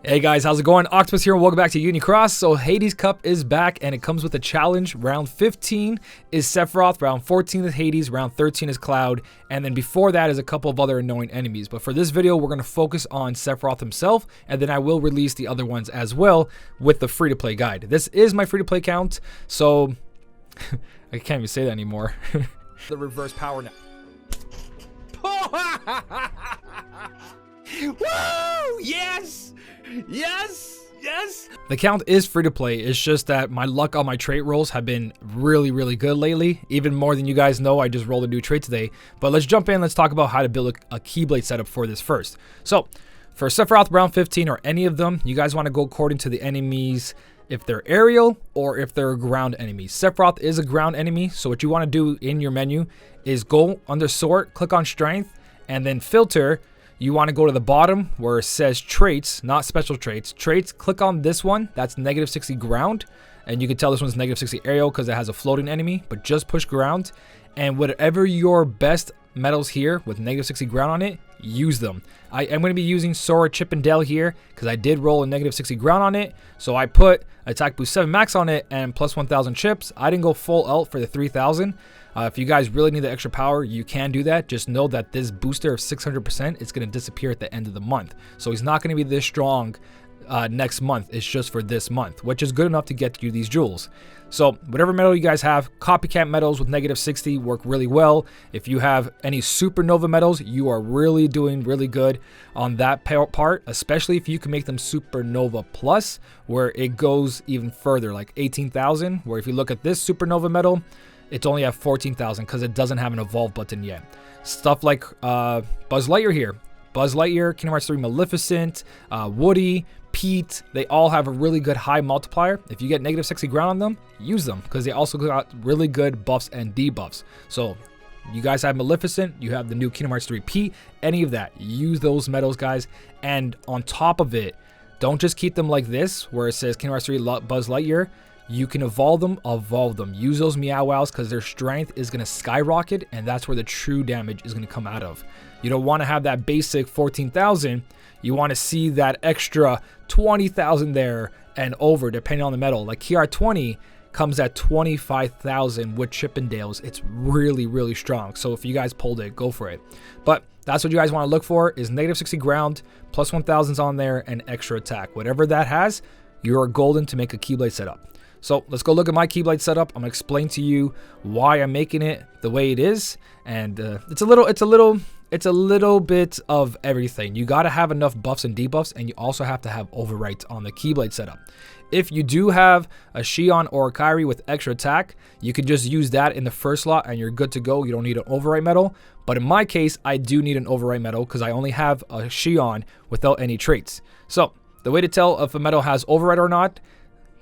Hey guys, how's it going? Octopus here and welcome back to Unicross. So Hades Cup is back and it comes with a challenge. Round 15 is Sephiroth, round 14 is Hades, round 13 is Cloud, and then before that is a couple of other annoying enemies. But for this video, we're going to focus on Sephiroth himself, and then I will release the other ones as well with the free-to-play guide. This is my free-to-play count, so I can't even say that anymore. The reverse power now. Woo! Yes! Yes! Yes! The count is free to play. It's just that my luck on my trait rolls have been really good lately. Even more than you guys know, I just rolled a new trait today. But let's jump in. Let's talk about how to build a Keyblade setup for this first. So, for Sephiroth round 15 or any of them, you guys want to go according to the enemies, if they're aerial or if they're ground enemies. Sephiroth is a ground enemy, so what you want to do in your menu is go under sort, click on strength, and then filter. You want to go to the bottom where it says traits, not special traits. Traits, click on this one. That's negative 60 ground. And you can tell this one's negative 60 aerial because it has a floating enemy, but just push ground. And whatever your best metals here with negative 60 ground on it, use them. I am going to be using Sora, Chip, and Dale here because I did roll a negative 60 ground on it. So I put attack boost 7 max on it and plus 1000 chips. I didn't go full alt for the 3000. If you guys really need the extra power, you can do that. Just know that this booster of 600% is going to disappear at the end of the month. So he's not going to be this strong next month. It's just for this month, which is good enough to get you these jewels. So whatever metal you guys have, copycat metals with negative 60 work really well. If you have any supernova metals, you are really doing really good on that part, especially if you can make them supernova plus, where it goes even further, like 18,000, where if you look at this supernova metal, it's only at 14,000 because it doesn't have an evolve button yet. Stuff like Buzz Lightyear here. Buzz Lightyear, Kingdom Hearts 3 Maleficent, Woody, Pete, they all have a really good high multiplier. If you get negative 60 ground on them, use them because they also got really good buffs and debuffs. So you guys have Maleficent, you have the new Kingdom Hearts 3 Pete, any of that. Use those metals, guys. And on top of it, don't just keep them like this where it says Kingdom Hearts 3 Buzz Lightyear. You can evolve them. Use those Meow Wows because their strength is going to skyrocket, and that's where the true damage is going to come out of. You don't want to have that basic 14,000. You want to see that extra 20,000 there and over, depending on the metal. Like KR20 comes at 25,000 with Chippendales. It's really strong. So if you guys pulled it, go for it. But that's what you guys want to look for is negative 60 ground, plus 1,000s on there, and extra attack. Whatever that has, you are golden to make a Keyblade setup. So let's go look at my Keyblade setup. I'm gonna explain to you why I'm making it the way it is, and it's a little bit of everything. You gotta have enough buffs and debuffs, and you also have to have overwrites on the Keyblade setup. If you do have a Xion or a Kairi with extra attack, you can just use that in the first slot and you're good to go. You don't need an overwrite medal. But in my case, I do need an overwrite medal because I only have a Xion without any traits. So the way to tell if a medal has overwrite or not,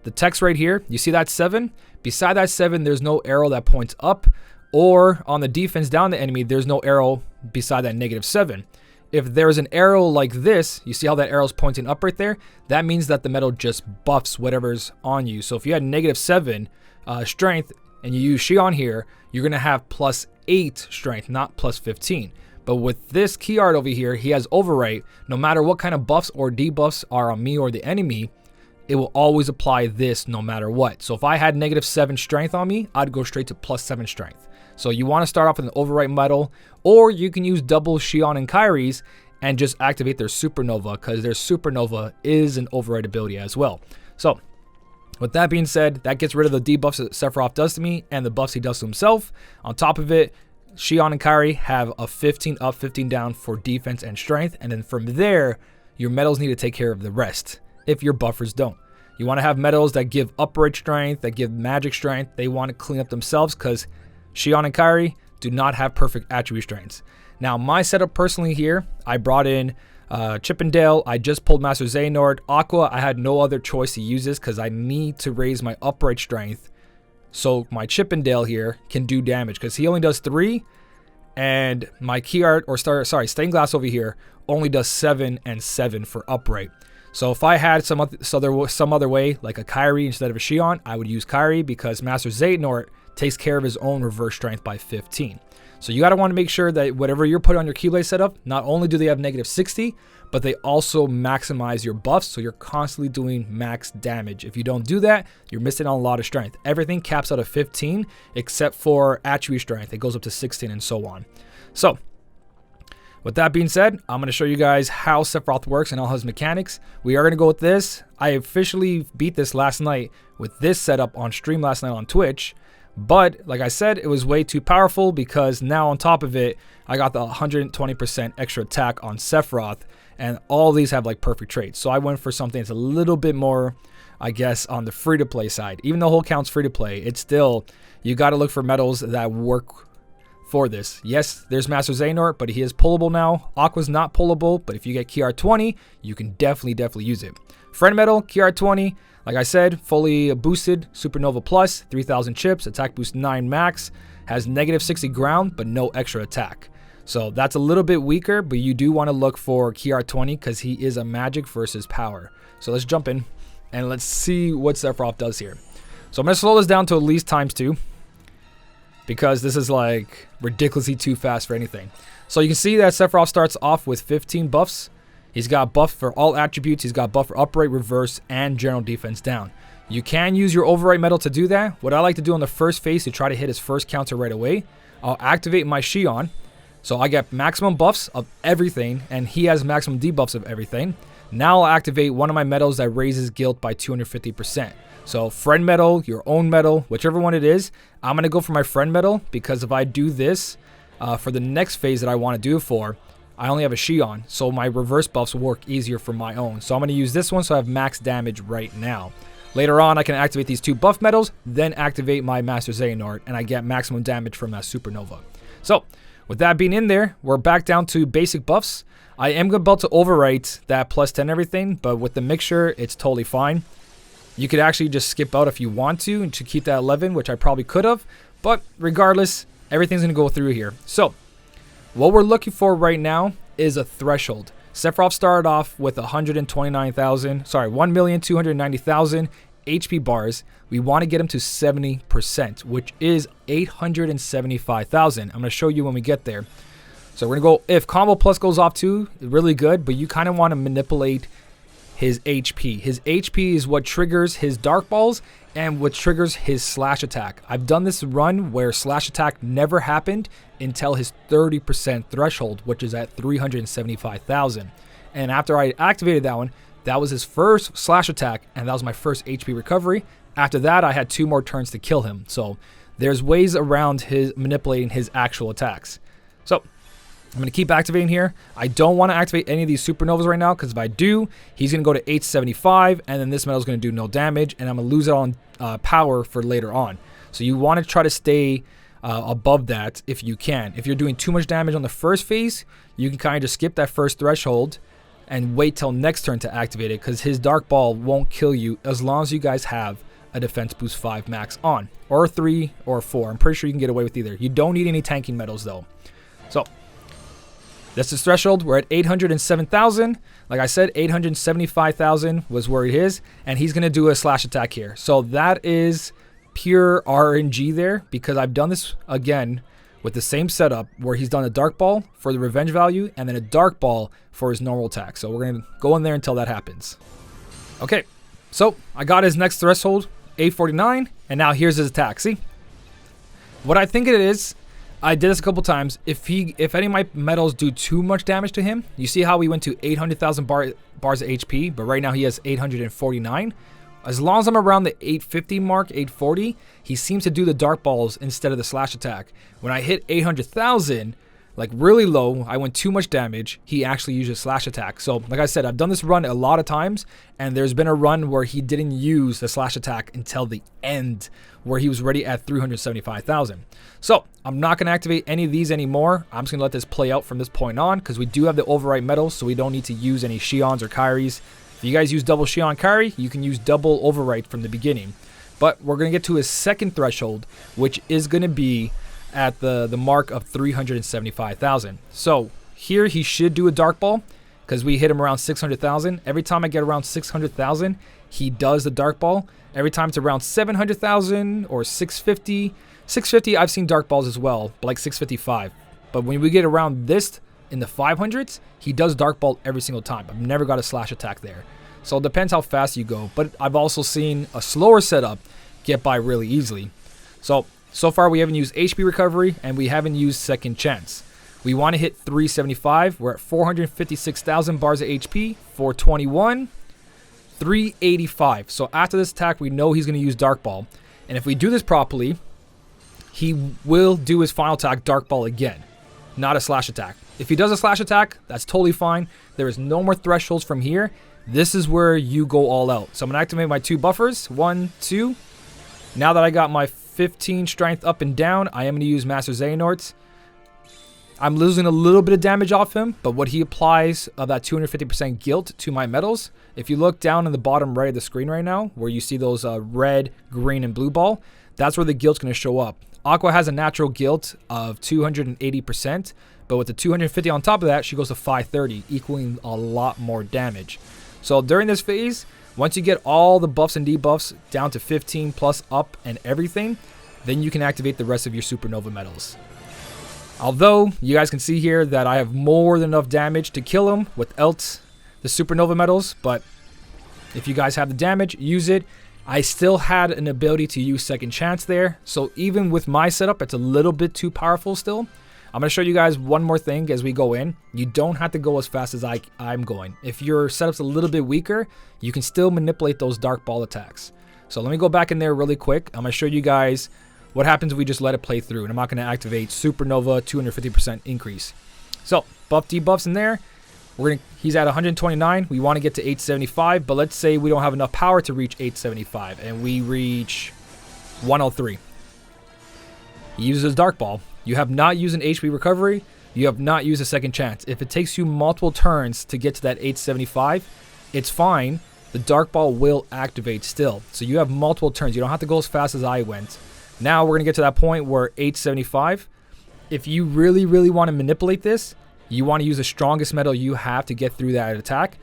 the text right here, you see that 7? Beside that 7, there's no arrow that points up, or on the defense down the enemy, there's no arrow beside that negative 7. If there's an arrow like this, you see how that arrow's pointing up right there? That means that the metal just buffs whatever's on you. So if you had negative 7 strength and you use Xion here, you're going to have plus 8 strength, not plus 15. But with this key art over here, he has overwrite. No matter what kind of buffs or debuffs are on me or the enemy, it will always apply this no matter what. So if I had negative 7 strength on me, I'd go straight to plus 7 strength. So you want to start off with an overwrite medal, or you can use double Xion and Kairis and just activate their supernova because their supernova is an override ability as well. So with that being said, that gets rid of the debuffs that Sephiroth does to me and the buffs he does to himself. On top of it, Xion and Kairi have a 15 up, 15 down for defense and strength. And then from there, your medals need to take care of the rest if your buffers don't. You want to have medals that give upright strength, that give magic strength. They want to clean up themselves because Xion and Kairi do not have perfect attribute strengths. Now, my setup personally here, I brought in Chip and Dale. I just pulled Master Xehanort. Aqua, I had no other choice to use this because I need to raise my upright strength so my Chip and Dale here can do damage because he only does 3, and my key art, or stained glass over here only does 7 and 7 for upright. So if I had some other way, like a Kairi instead of a Xion, I would use Kairi because Master Xehanort takes care of his own reverse strength by 15. So you got to want to make sure that whatever you're putting on your Keyblade setup, not only do they have -60, but they also maximize your buffs, so you're constantly doing max damage. If you don't do that, you're missing on a lot of strength. Everything caps out at 15, except for attribute strength. It goes up to 16 and so on. So, with that being said, I'm going to show you guys how Sephiroth works and all his mechanics. We are going to go with this. I officially beat this last night with this setup on stream last night on Twitch. But, like I said, it was way too powerful because now on top of it, I got the 120% extra attack on Sephiroth. And all these have like perfect traits. So I went for something that's a little bit more, I guess, on the free-to-play side. Even though whole count's free-to-play, it's still, you got to look for medals that work for this. Yes, there's Master Xehanort, but he is pullable now. Aqua's not pullable, but if you get KR20, you can definitely use it. Friend medal, KR20, like I said, fully boosted, Supernova Plus, 3000 chips, attack boost 9 max, has -60 ground, but no extra attack. So that's a little bit weaker, but you do want to look for KR20 because he is a magic versus power. So let's jump in and let's see what Sephiroth does here. So I'm going to slow this down to at least ×2 because this is like ridiculously too fast for anything. So you can see that Sephiroth starts off with 15 buffs. He's got buff for all attributes. He's got buff for upright, reverse, and general defense down. You can use your override medal to do that. What I like to do on the first phase to try to hit his first counter right away, I'll activate my Shion. So I get maximum buffs of everything, and he has maximum debuffs of everything. Now I'll activate one of my medals that raises guilt by 250%. So friend medal, your own medal, whichever one it is, I'm going to go for my friend medal because if I do this for the next phase that I want to do it for, I only have a Shion, so my reverse buffs work easier for my own. So I'm going to use this one so I have max damage right now. Later on, I can activate these 2 buff medals, then activate my Master Xehanort, and I get maximum damage from that Supernova. So, with that being in there, we're back down to basic buffs. I am about to overwrite that +10 everything, but with the mixture, it's totally fine. You could actually just skip out if you want to keep that 11, which I probably could have. But regardless, everything's going to go through here. So, what we're looking for right now is a threshold. Sephiroth started off with 1,290,000 HP bars. We want to get him to 70%, which is 875,000. I'm going to show you when we get there. So we're going to go, if Combo Plus goes off too, really good, but you kind of want to manipulate his HP. His HP is what triggers his Dark Balls and what triggers his Slash Attack. I've done this run where Slash Attack never happened until his 30% threshold, which is at 375,000. And after I activated that one, that was his first Slash Attack, and that was my first HP recovery. After that, I had 2 more turns to kill him. So there's ways around his manipulating his actual attacks. So I'm going to keep activating here. I don't want to activate any of these Supernovas right now, because if I do, he's going to go to 875, and then this medal is going to do no damage, and I'm going to lose it on power for later on. So you want to try to stay above that if you can. If you're doing too much damage on the first phase, you can kind of just skip that first threshold and wait till next turn to activate it, because his Dark Ball won't kill you as long as you guys have a Defense Boost 5 max on, or 3 or 4. I'm pretty sure you can get away with either. You don't need any tanking medals though. So that's his threshold. We're at 807,000. Like I said, 875,000 was where it is, and he's going to do a Slash Attack here. So that is pure RNG there, because I've done this again with the same setup where he's done a Dark Ball for the revenge value and then a Dark Ball for his normal attack. So we're going to go in there until that happens. Okay, so I got his next threshold, 849, and now here's his attack. See? What I think it is, I did this a couple times. If any of my medals do too much damage to him, you see how we went to 800,000 bars of HP, but right now he has 849. As long as I'm around the 850 mark, 840, he seems to do the Dark Balls instead of the Slash Attack. When I hit 800,000, like really low, I went too much damage, he actually uses Slash Attack. So like I said, I've done this run a lot of times, and there's been a run where he didn't use the Slash Attack until the end, where he was ready at 375,000. So I'm not going to activate any of these anymore. I'm just going to let this play out from this point on, because we do have the Overwrite medals, so we don't need to use any Shions or Kairis. If you guys use double Shion Kairi, you can use double Overwrite from the beginning. But we're going to get to his second threshold, which is going to be at the mark of 375,000. So here he should do a Dark Ball. because we hit him around 600,000. Every time I get around 600,000, he does the Dark Ball. Every time it's around 700,000 or 650, I've seen Dark Balls as well, but like 655. But when we get around this in the 500s, he does Dark Ball every single time. I've never got a slash attack there. So it depends how fast you go. But I've also seen a slower setup get by really easily. So far we haven't used HP recovery and we haven't used second chance. We want to hit 375. We're at 456,000 bars of HP, 421, 385. So after this attack, we know he's going to use Dark Ball. And if we do this properly, he will do his final attack, Dark Ball again, not a slash attack. If he does a slash attack, that's totally fine. There is no more thresholds from here. This is where you go all out. So I'm going to activate my 2 buffers. 1, 2. Now that I got my 15 strength up and down, I am going to use Master Xehanort's. I'm losing a little bit of damage off him, but what he applies of that 250% guilt to my medals, if you look down in the bottom right of the screen right now, where you see those red, green, and blue ball, that's where the guilt's going to show up. Aqua has a natural guilt of 280%, but with the 250 on top of that, she goes to 530, equaling a lot more damage. So during this phase, once you get all the buffs and debuffs down to 15 plus up and everything, then you can activate the rest of your Supernova medals. Although, you guys can see here that I have more than enough damage to kill him without the Supernova medals, but if you guys have the damage, use it. I still had an ability to use second chance there, so even with my setup, it's a little bit too powerful still. I'm going to show you guys one more thing as we go in. You don't have to go as fast as I'm going. If your setup's a little bit weaker, you can still manipulate those Dark Ball attacks. So let me go back in there really quick. I'm going to show you guys what happens if we just let it play through, and I'm not going to activate Supernova 250% increase. So, buff debuffs in there. He's at 129. We want to get to 875, but let's say we don't have enough power to reach 875, and we reach 103. He uses Dark Ball. You have not used an HP recovery. You have not used a second chance. If it takes you multiple turns to get to that 875, it's fine. The Dark Ball will activate still. So you have multiple turns. You don't have to go as fast as I went. Now we're going to get to that point where 875, if you really, really want to manipulate this, you want to use the strongest medal you have to get through that attack.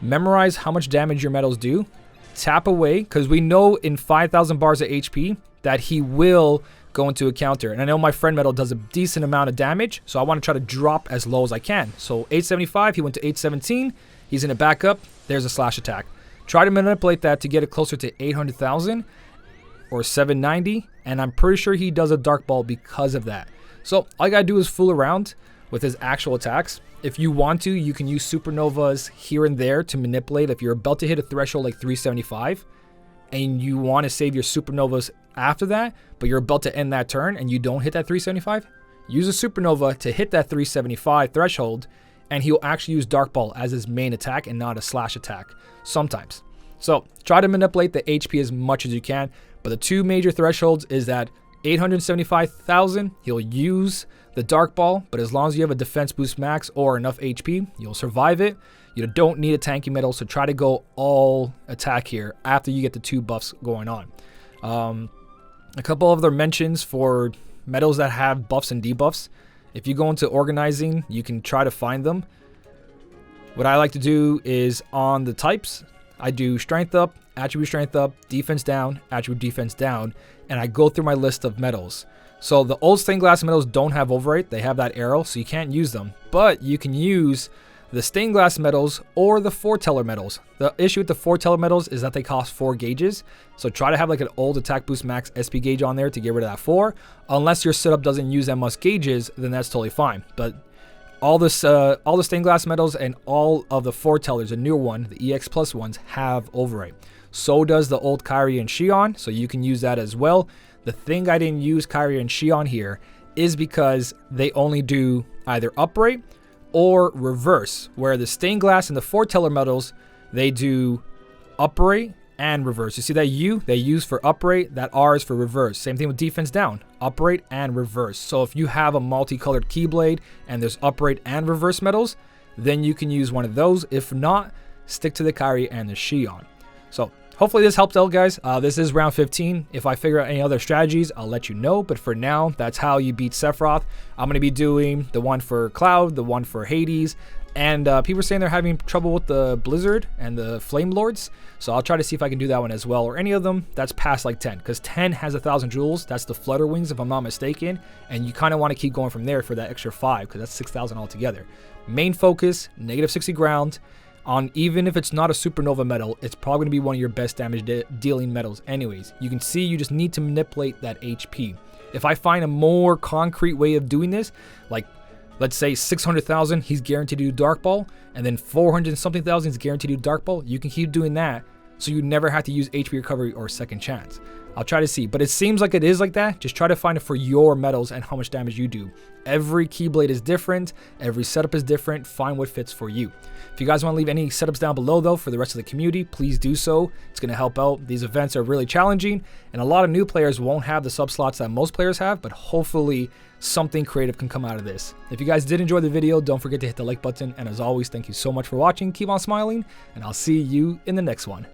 Memorize how much damage your medals do. Tap away, because we know in 5,000 bars of HP that he will go into a counter. And I know my friend medal does a decent amount of damage, so I want to try to drop as low as I can. So 875, he went to 817. He's going to back up. There's a slash attack. Try to manipulate that to get it closer to 800,000 or 790. And I'm pretty sure he does a Dark Ball because of that. So all you gotta do is fool around with his actual attacks. If you want to, you can use Supernovas here and there to manipulate. If you're about to hit a threshold like 375 and you want to save your Supernovas after that, but you're about to end that turn and you don't hit that 375, use a Supernova to hit that 375 threshold, and he'll actually use Dark Ball as his main attack and not a slash attack sometimes. So try to manipulate the HP as much as you can. But the two major thresholds is that 875,000, he'll use the Dark Ball, but as long as you have a defense boost max or enough HP, you'll survive it. You don't need a tanky medal, so try to go all attack here after you get the 2 buffs going on. A couple of other mentions for medals that have buffs and debuffs. If you go into organizing, you can try to find them. What I like to do is on the types, I do strength up, attribute strength up, defense down, attribute defense down, and I go through my list of medals. So the old stained glass medals don't have overwrite, they have that arrow, so you can't use them. But you can use the stained glass medals or the foreteller medals. The issue with the foreteller medals is that they cost 4 gauges, so try to have like an old attack boost max SP gauge on there to get rid of that 4. Unless your setup doesn't use that much gauges, then that's totally fine. But all the stained glass medals and all of the foretellers, the newer one, the EX Plus ones, have overwrite. So does the old Kyrie and Shion, so you can use that as well. The thing I didn't use Kyrie and Shion here is because they only do either upright or reverse, where the stained glass and the foreteller medals, they do upright and reverse. You see that U, they use for upright, that R is for reverse. Same thing with defense down, upright and reverse. So if you have a multicolored Keyblade and there's upright and reverse medals, then you can use one of those. If not, stick to the Kyrie and the Shion. So hopefully this helped out, guys. This is round 15. If I figure out any other strategies, I'll let you know. But for now, that's how you beat Sephiroth. I'm going to be doing the one for Cloud, the one for Hades, And people are saying they're having trouble with the Blizzard and the Flame Lords. So I'll try to see if I can do that one as well, or any of them that's past like 10, because 10 has 1,000 jewels. That's the Flutter Wings, if I'm not mistaken. And you kind of want to keep going from there for that extra 5, because that's 6,000 altogether. Main focus, negative 60 ground. On even if it's not a supernova medal, it's probably going to be one of your best damage dealing medals anyways. You can see you just need to manipulate that HP. If I find a more concrete way of doing this, like let's say 600,000, he's guaranteed to do Dark Ball, and then 400 and something thousand is guaranteed to do Dark Ball, you can keep doing that, so you never have to use HP recovery or second chance. I'll try to see, but it seems like it is like that. Just try to find it for your medals and how much damage you do. Every Keyblade is different, every setup is different, find what fits for you. If you guys want to leave any setups down below though for the rest of the community, please do so. It's going to help out. These events are really challenging, and a lot of new players won't have the sub slots that most players have, but hopefully something creative can come out of this. If you guys did enjoy the video, don't forget to hit the like button, and as always, thank you so much for watching. Keep on smiling, and I'll see you in the next one.